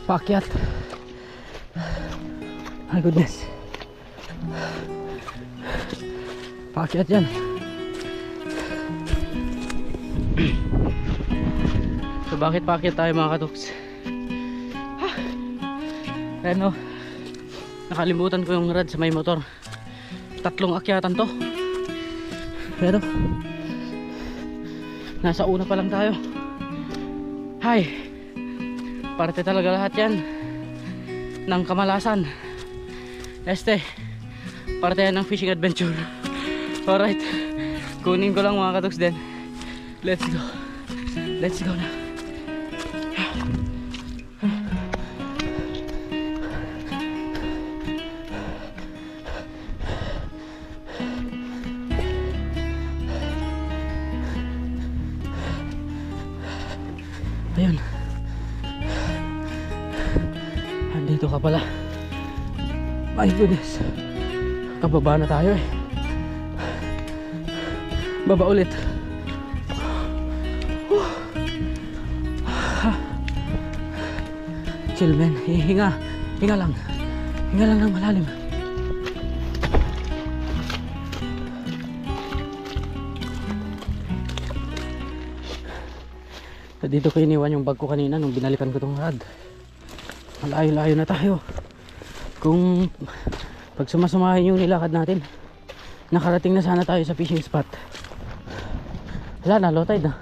Paakyat. My goodness. Paakyat yan. So bakit paakyat tayo mga katuks? Ano, nakalimutan ko yung rad sa may motor. 3 akyatan to. Pero nasa una pa lang tayo. Hay, parte talaga lahat yan ng kamalasan. Parte yan ng fishing adventure. Alright, kunin ko lang mga katuks din. Let's go. Let's go na. Ayun. Andito ka pala. My goodness. Kababa na tayo eh. Baba ulit. Chill man. Hinga. Hinga lang. Hinga lang ng malalim. Dito ko iniwan yung bag ko kanina nung binalikan ko tong rad. Malayo-layo na tayo. Kung pag sumasamahin yung nilakad natin, nakarating na sana tayo sa fishing spot. Wala na, low tide na.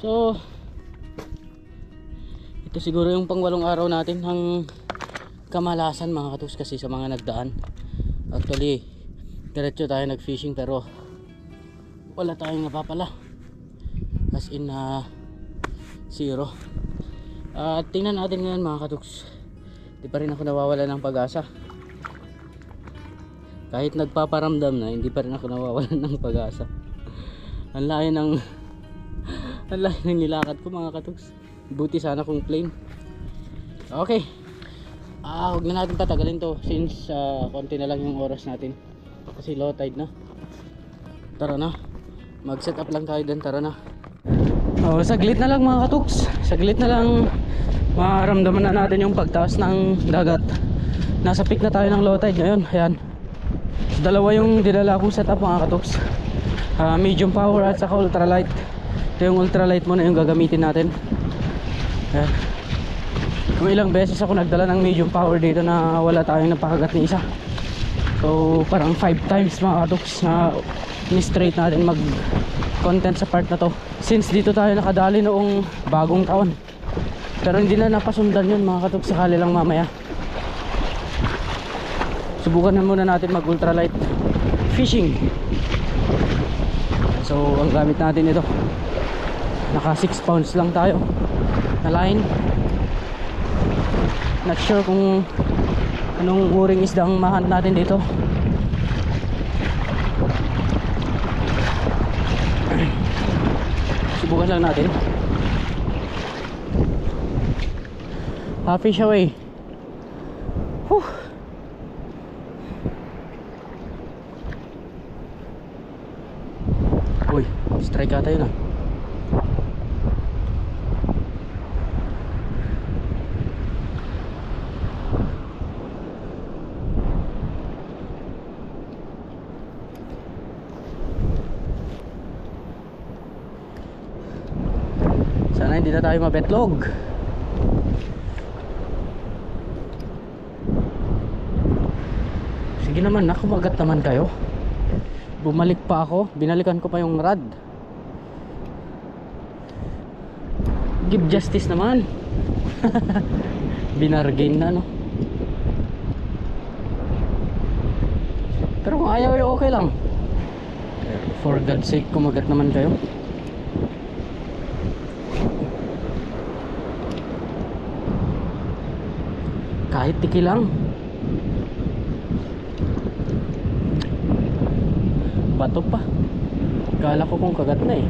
So ito siguro yung pang-8 araw natin ng kamalasan mga katuks, kasi sa mga nagdaan actually diretso tayo nag-fishing pero wala tayong napapala, as in zero. At tingnan natin ngayon mga katuks, di pa rin ako nawawala ng pag-asa. Kahit nagpaparamdam na, hindi pa rin ako nawawalan ng pag-asa. Ang layo ng nilakad ko mga katuks. Buti sana kung plain. Okay, huwag na natin patagalin to since konti na lang yung oras natin kasi low tide na. Tara na, mag set up lang tayo din. Tara na. Saglit na lang mga katuks, saglit na lang maramdaman na natin yung pagtaas ng dagat. Nasa peak na tayo ng low tide ngayon. Ayan, dalawa yung dinala kong set up mga katuks, medium power at saka ultralight. Ito yung ultralight muna yung gagamitin natin. Ayan. Kung ilang beses ako nagdala ng medium power dito na wala tayong napakagat ni isa. So parang 5 times mga katuks na ni-straight natin mag content sa part na to, since dito tayo nakadali noong bagong taon. Pero hindi na napasundan yun mga katuks, sakali lang mamaya. Subukan na muna natin mag ultralight fishing. So ang gamit natin ito, naka 6 pounds lang tayo na line. Not sure kung anong uring isdang mahunt natin dito. Subukan lang natin. Fish away. Whew. Uy, strike ata yun ah. Sana hindi na tayo mabetlog. Sige naman, nakumagat naman kayo. Bumalik pa ako, binalikan ko pa yung rad. Give justice naman. Binargain na no. Pero kung ayaw ay okay lang. For God's sake, kumagat naman kayo. Kahit tiki lang. Bato pa. Kala ko kung kagat na eh.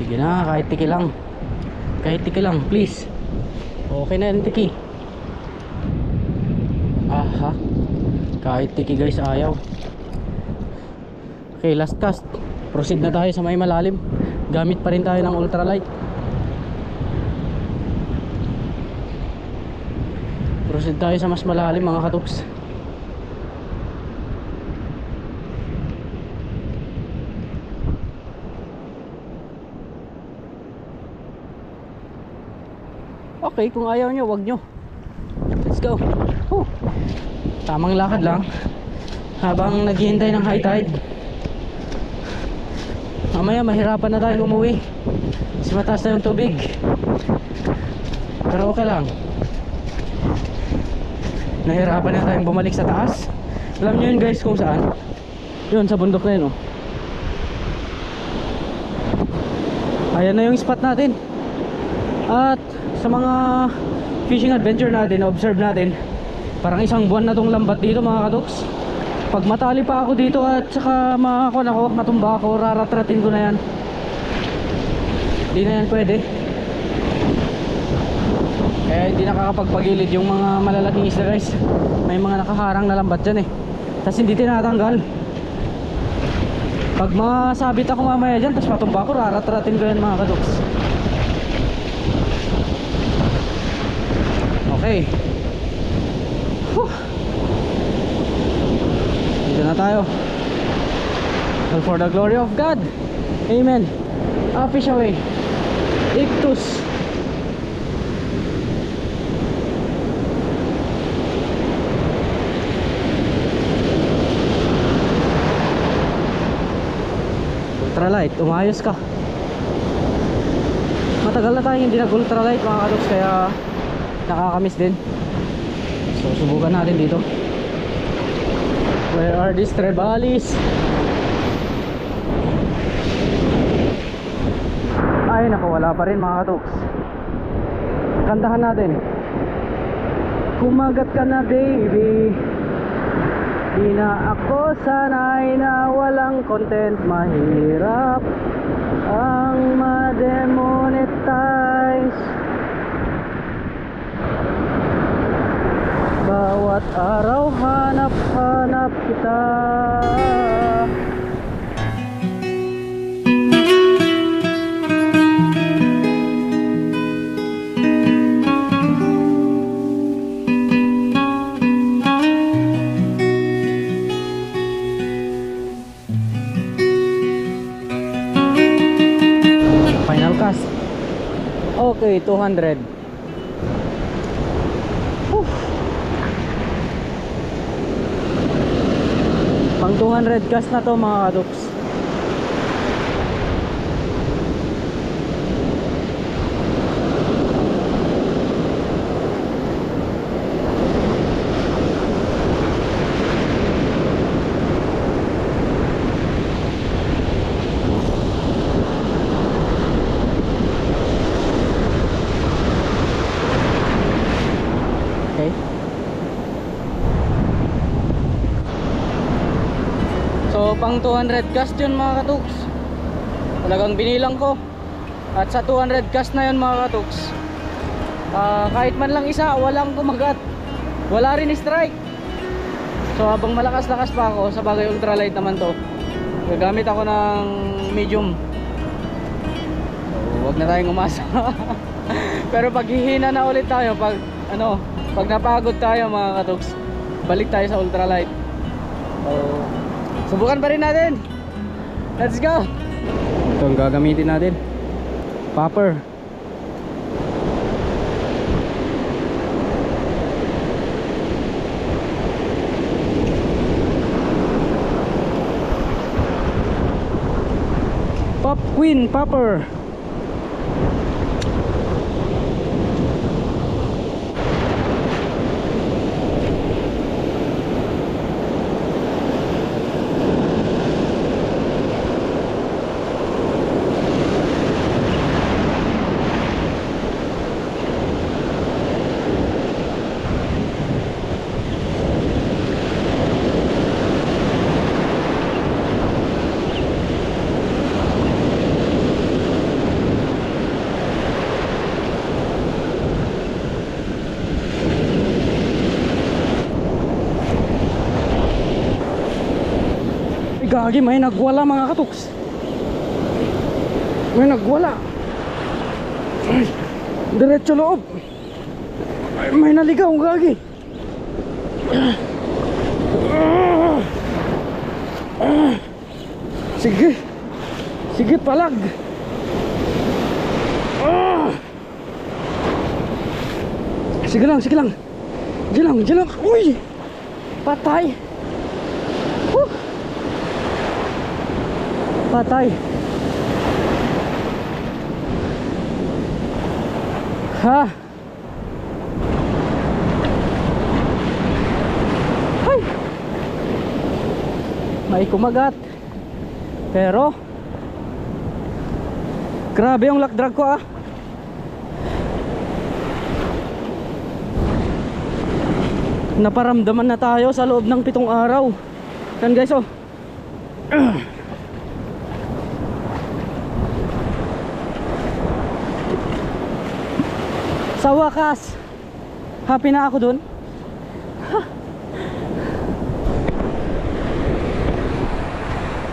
Sige na, kahit tiki lang. Kahit tiki lang, please. Okay na yan, tiki. Aha. Kahit tiki guys, ayaw. Okay, last cast. Proceed na tayo sa may malalim. Gamit pa rin tayo ng ultralight. Proceed tayo sa mas malalim mga katuks. Okay, kung ayaw nyo, wag nyo. Let's go. Tamang lakad lang habang naghihintay ng high tide. Mamaya mahirapan na tayo umuwi kasi mataas na yung tubig. Pero okay lang. Nahirapan na tayong bumalik sa taas. Alam nyo yun guys kung saan? Yun sa bundok na yun oh. Ayan na yung spot natin. At sa mga fishing adventure natin, observe natin, parang isang buwan na tong lambat dito mga katuks. Pag matali pa ako dito at saka matumba ako, raratratin ko na yan. Hindi na yan pwede. Kaya hindi nakakapagpagilid yung mga malalaking isla guys. May mga nakaharang na lambat dyan eh, tapos hindi tinatanggal. Pag masabit ako mamaya dyan tapos matumba ako, raratratin ko yan mga katuks. Okay. Dito na tayo. All for the glory of God. Amen. Fish away. Ictus. Ultralight, umayos ka. Matagal na tayong hindi nag-ultralight mga katuks, kaya nakakamiss din. So subukan natin dito. Where are these trebalis? Ay naku, wala pa rin mga katuks. Kantahan natin. Kumagat ka na baby. Di na ako sanay na walang content. Mahirap ang ma-demonetize. Bawat araw hanap-hanap kita. Final cast. Okay, 200. Pang 200 cast na to mga katuks. Okay. So pang 200 cast yun mga katuks. Talagang binilang ko. At sa 200 cast na yun mga katuks, kahit man lang isa, walang kumagat, wala rin strike. So habang malakas-lakas pa ako, sa bagay ultralight naman to, gagamit ako ng medium. So wag na tayong umasa. Pero pag hihina na ulit tayo, pag napagod tayo mga katuks, balik tayo sa ultralight. So subukan pa rin natin. Let's go. Ito ang gagamitin natin. Popper. Pop Queen Popper. Gagi, may nagwala mga katuks. May nagwala. Ay, diretso loob. Ay, may naligaw, gagi. Sige. Sige, palag. Sige lang, sige lang. Diyan lang, diyan lang. Uy! Patay. Patay. Ha? Hay! May kumagat. Pero grabe yung luck drag ko ah. Naparamdaman na tayo sa loob ng 7 araw. Yan guys oh. Sa wakas, happy na ako dun.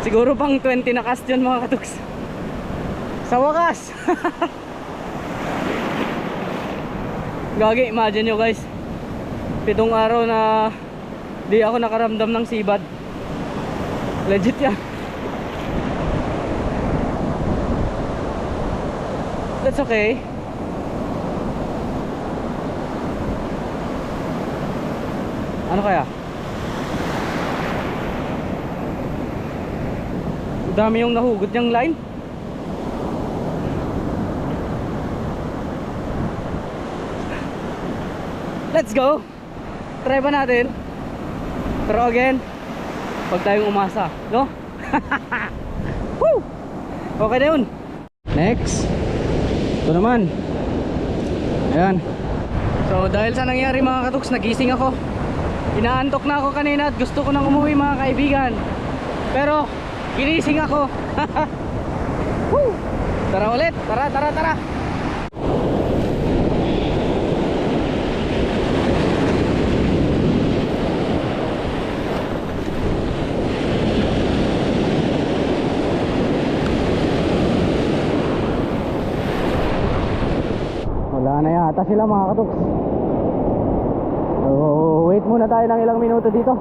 Siguro pang 20 na cast yun mga katuks. Sa wakas. Gagi, imagine nyo guys, 7 araw na di ako nakaramdam ng sibad. Legit yan. That's okay. Ano kaya? Dami yung nahugot niyang line. Let's go. Try ba natin? Pero again, huwag tayong umasa, no? Woo! Okay na yun. Next. Ito naman. Ayan. So dahil sa nangyari mga katuks, nagising ako. Inaantok na ako kanina at gusto ko nang umuwi mga kaibigan. Pero ginising ako. Woo! Tara ulit. Tara, tara, tara. Wala na yata sila mga katuks. So wait muna tayo ng ilang minuto dito.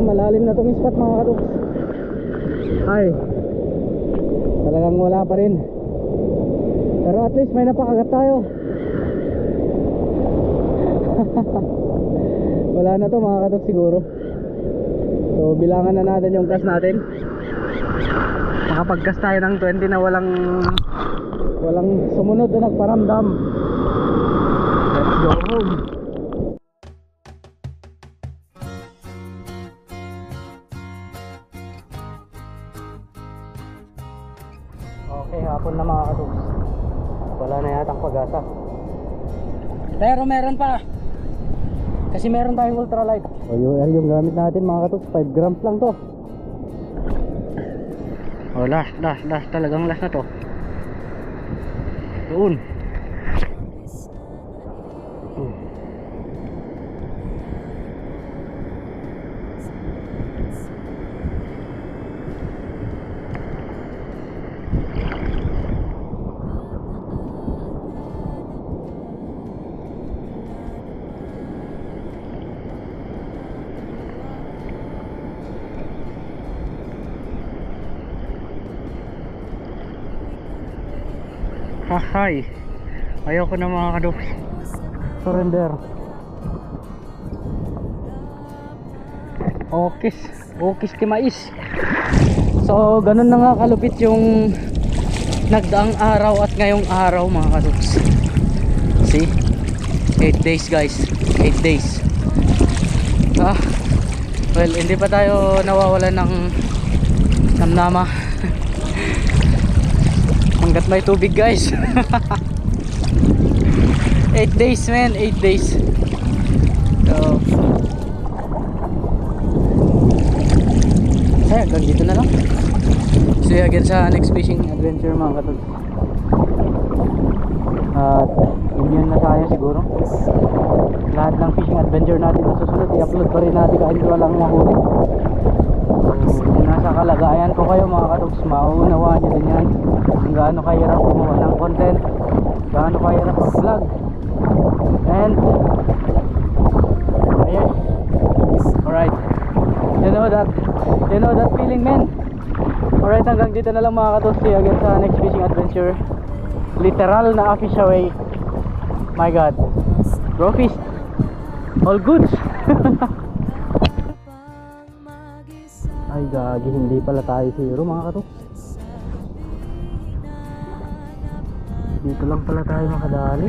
Malalim na tong spot mga katuks. Ay, talagang wala pa rin. Pero at least may napakagat tayo. Wala na to mga katuks siguro. So bilangan na natin yung cast natin. Makapag-cast tayo ng 20 na walang sumunod na nagparamdam. Let's go home. Okay, hapon na mga katuks. Wala na yatang pag-asa. Pero meron pa. Kasi meron tayong ultralight. OUL yung gamit natin mga katuks. 5 grams lang to. Oh, last, talagang last na to. Doon. Hahay, ayoko na mga kaduks. Surrender. Okis kimais. So ganun na nga kalupit yung nagdaang araw at ngayong araw mga kaduks. See, 8 days guys, 8 days. Well, hindi pa tayo nawawalan ng namnama. Hanggat may tubig guys. 8 days man, 8 days. So hanggang dito na lang. See you again sa next fishing adventure mga katol. At yun na tayo siguro. Lahat ng fishing adventure adventure natin na susunod, i-upload pa rin natin kahit walang mahuli. So, kung nasa kalagayan ko kayo mga katoks, mauunawaan nyo din yan kung gaano kahirap gumawa ng content, gaano kahirap mag-vlog. And ayun, alright, you know that feeling, man. Alright, hanggang dito na lang mga katoks. See you again sa next fishing adventure. Literal na fish away. My god, bro, fish all goods. Ay gagi, hindi pala tayo zero mga katoks. Dito lang pala tayo makadali.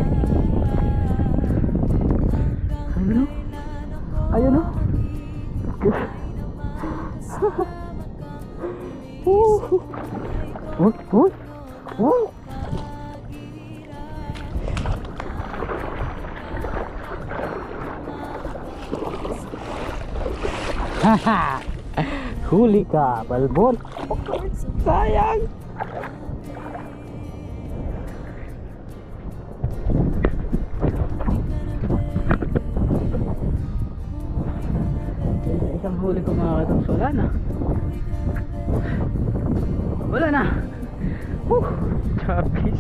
Ayun o, ayun o. Uy, uy, uy. Haha, huli ka, balbon. Sayang. Isang huli ko mga katoks, wala na. Wala na. Chapis.